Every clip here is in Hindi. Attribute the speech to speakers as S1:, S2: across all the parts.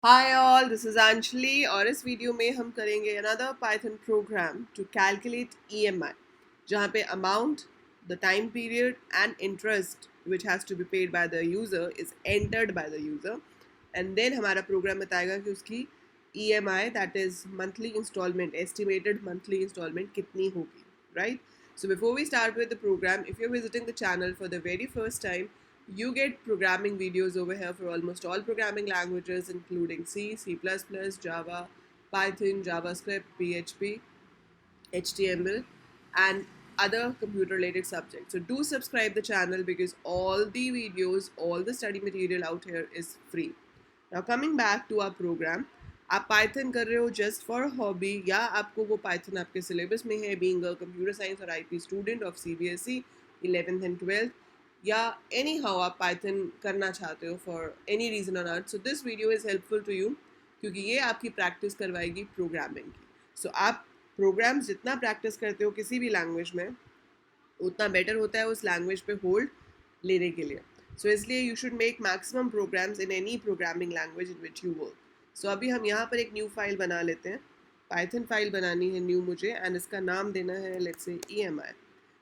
S1: Hi all, this is Anjali और इस वीडियो में हम करेंगे another Python program to calculate EMI, जहाँ पे amount, the time period and interest which has to be paid by the user is entered by the user and then हमारा प्रोग्राम बताएगा कि उसकी EMI that is monthly instalment, estimated monthly instalment कितनी होगी, right? So before we start with the program, if you're visiting the channel for the very first time, you get programming videos over here for almost all programming languages, including C, C++, Java, Python, JavaScript, PHP, HTML, and other computer related subjects. So do subscribe the channel because all the videos, all the study material out here is free. Now coming back to our program, आप पाइथन कर रहे हो जस्ट फॉर हॉबी या आपको वो पाइथन आपके सिलेबस में है, बीइंग अ कंप्यूटर साइंस और IT student of CBSE 11th and 12th, या एनी हाउ आप पाइथन करना चाहते हो फॉर एनी रीजन और not, so this video is helpful to you क्योंकि ये आपकी प्रैक्टिस करवाएगी प्रोग्रामिंग की. सो आप प्रोग्राम्स जितना प्रैक्टिस करते हो किसी भी लैंग्वेज में, उतना बेटर होता है उस लैंग्वेज पे होल्ड लेने के लिए. सो इसलिए you should make maximum programs in any programming language in which you work. So अभी हम यहाँ पर एक न्यू फाइल बना लेते हैं. पाइथन फाइल बनानी है न्यू मुझे, एंड इसका नाम देना है let's say EMI.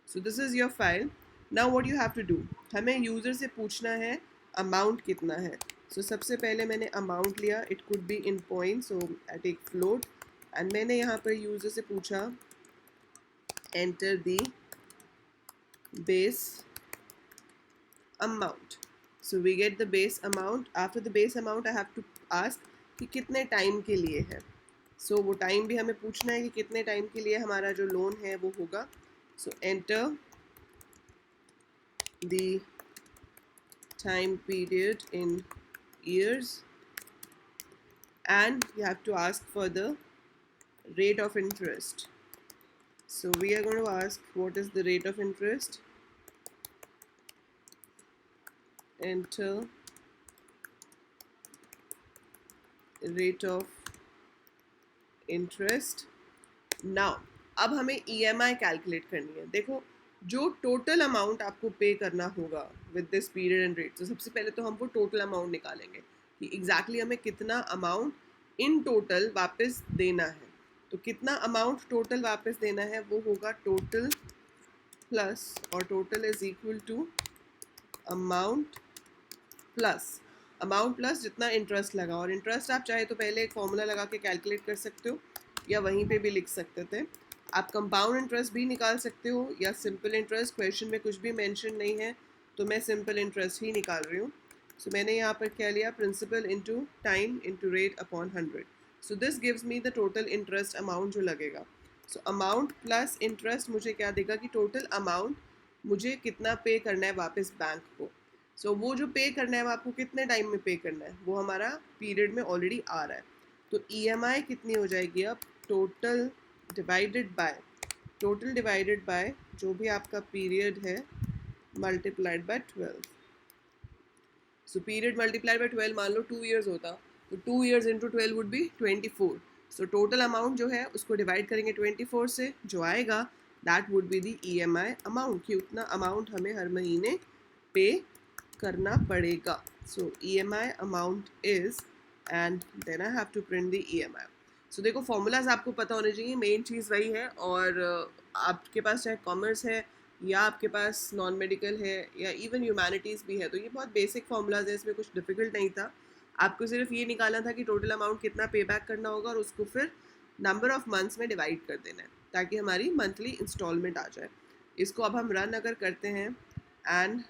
S1: So this is your file. Now what you have to do, हमें यूज़र से पूछना है अमाउंट कितना है. सो सबसे पहले मैंने अमाउंट लिया, it could be in point, so I take float, and मैंने यहाँ पर यूज़र से पूछा enter the base amount. So we get the base amount. After the base amount I have to ask कि कितने टाइम के लिए है. So वो टाइम भी हमें पूछना है कि कितने टाइम के लिए हमारा जो लोन है वो होगा. So enter the time period in years and you have to ask for the rate of interest. So we are going to ask what is the rate of interest. Enter rate of interest. Now अब हमें EMI कैलकुलेट करनी है. देखो, जो टोटल अमाउंट आपको पे करना होगा with this period and rate, तो सबसे पहले तो हम वो टोटल अमाउंट निकालेंगे कि एग्जैक्टली हमें कितना अमाउंट इन टोटल वापस देना है. तो कितना अमाउंट टोटल वापस देना है वो होगा टोटल प्लस, और total is equal to amount plus जितना इंटरेस्ट लगा. और इंटरेस्ट आप चाहे तो पहले एक फॉर्मूला लगा के कैलकुलेट कर सकते हो या वहीं पे भी लिख सकते थे. आप कंपाउंड इंटरेस्ट भी निकाल सकते हो या सिंपल इंटरेस्ट. क्वेश्चन में कुछ भी मेंशन नहीं है तो मैं सिंपल इंटरेस्ट ही निकाल रही हूँ. सो मैंने यहाँ पर क्या लिया, principal into time into rate upon 100. So this gives me the total interest amount जो लगेगा. सो अमाउंट प्लस इंटरेस्ट मुझे क्या देगा कि टोटल अमाउंट मुझे कितना पे करना है वापस बैंक को. सो वो जो पे करना है वो आपको कितने टाइम में पे करना है वो हमारा पीरियड में ऑलरेडी आ रहा है. तो EMI कितनी हो जाएगी अब, टोटल डिवाइडेड बाय जो भी आपका पीरियड है multiplied by 12. So period multiplied by 12, मान लो 2 इयर्स होता तो 2 years into 12 would be 24. So total amount जो है उसको डिवाइड करेंगे 24 से, जो आएगा that would be the EMI amount, कि उतना अमाउंट हमें हर महीने पे करना पड़ेगा. So EMI amount is, and then I have to print the EMI. So देखो, फॉर्मूलाज आपको पता होने चाहिए, मेन चीज़ वही है. और आपके पास चाहे कॉमर्स है या आपके पास नॉन मेडिकल है या इवन ह्यूमैनिटीज़ भी है, तो ये बहुत बेसिक फॉर्मूलाज है, इसमें कुछ डिफिकल्ट नहीं था. आपको सिर्फ ये निकालना था कि टोटल अमाउंट कितना पे बैक करना होगा और उसको फिर नंबर ऑफ मंथ्स में डिवाइड कर देना है ताकि हमारी मंथली इंस्टॉलमेंट आ जाए. इसको अब हम रन अगर करते हैं and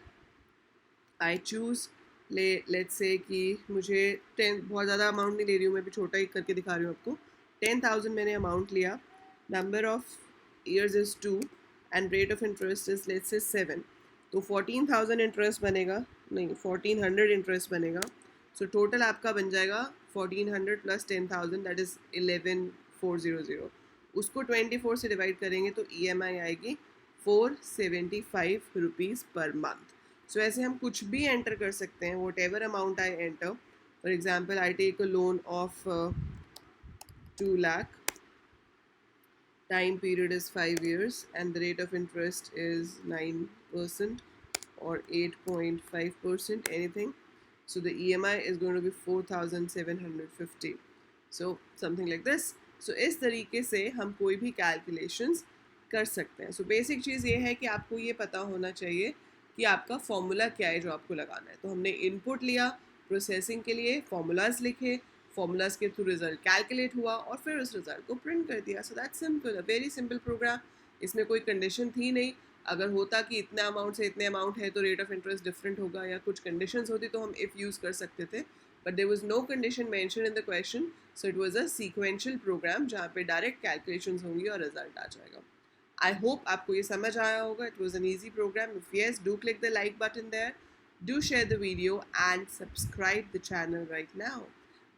S1: I choose let's say कि मुझे 10, बहुत ज़्यादा अमाउंट नहीं ले रही हूँ मैं, भी छोटा ही करके दिखा रही हूँ आपको. 10,000 मैंने अमाउंट लिया, number of years is 2 and rate of interest is let's say 7. तो 14,000 इंटरेस्ट बनेगा, नहीं 1400 इंटरेस्ट बनेगा. सो टोटल आपका बन जाएगा 1400 प्लस 10,000 दैट इज़ 11,400. उसको 24 से डिवाइड करेंगे तो EMI आएगी 475 रुपीज़ पर मंथ. सो ऐसे हम कुछ भी एंटर कर सकते हैं, whatever amount I enter. For example I take a loan of 2 lakh, time period is 5 years and the rate of interest is 9% or 8.5%, anything. So the EMI is going to be 4,750. So something like this. So इस तरीके से हम कोई भी कैलकुलेशंस कर सकते हैं. सो बेसिक चीज़ ये है कि आपको ये पता होना चाहिए कि आपका फॉर्मूला क्या है जो आपको लगाना है. तो हमने इनपुट लिया, प्रोसेसिंग के लिए फॉर्मूलाज लिखे, फॉर्मूलाज के थ्रू रिजल्ट कैलकुलेट हुआ और फिर उस रिजल्ट को प्रिंट कर दिया. So that's simple, a very simple program. इसमें कोई कंडीशन थी नहीं. अगर होता कि इतने अमाउंट से इतने अमाउंट है तो रेट ऑफ इंटरेस्ट डिफरेंट होगा या कुछ कंडीशंस होती तो हम इफ़ यूज़ कर सकते थे, but there was no condition mention in the question. So it was a sequential program जहाँ पे डायरेक्ट कैलकुलेशंस होंगी और रिजल्ट आ जाएगा. आई होप आपको ये समझ आया होगा. It was an easy program. If yes, do click the like button there, do share the video and subscribe the channel right now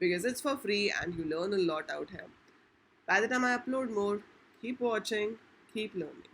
S1: because it's for free and you learn a lot out here. By the time I upload more, keep watching, keep learning.